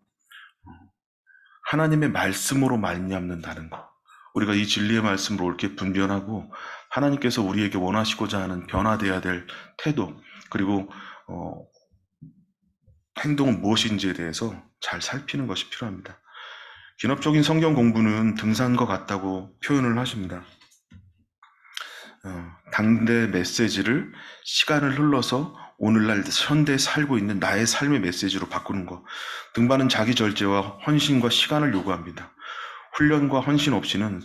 하나님의 말씀으로 말미암는다는 것. 우리가 이 진리의 말씀으로 옳게 분별하고 하나님께서 우리에게 원하시고자 하는 변화되어야 될 태도 그리고 행동은 무엇인지에 대해서 잘 살피는 것이 필요합니다. 기업적인 성경 공부는 등산과 같다고 표현을 하십니다. 당대 메시지를 시간을 흘러서 오늘날 현대에 살고 있는 나의 삶의 메시지로 바꾸는 것. 등반은 자기 절제와 헌신과 시간을 요구합니다. 훈련과 헌신 없이는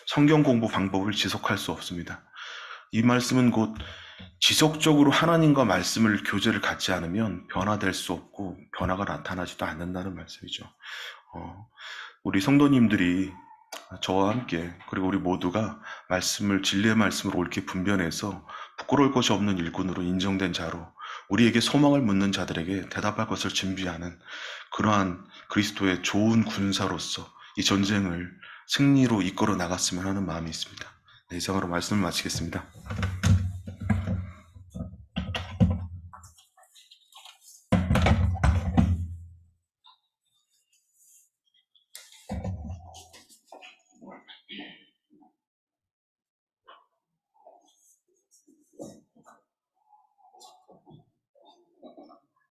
성경 공부 방법을 지속할 수 없습니다. 이 말씀은 곧 지속적으로 하나님과 말씀을 교제를 갖지 않으면 변화될 수 없고 변화가 나타나지도 않는다는 말씀이죠. 우리 성도님들이 저와 함께 그리고 우리 모두가 진리의 말씀을 옳게 분별해서 부끄러울 것이 없는 일꾼으로 인정된 자로 우리에게 소망을 묻는 자들에게 대답할 것을 준비하는 그러한 그리스도의 좋은 군사로서 이 전쟁을 승리로 이끌어 나갔으면 하는 마음이 있습니다. 네, 이상으로 말씀을 마치겠습니다.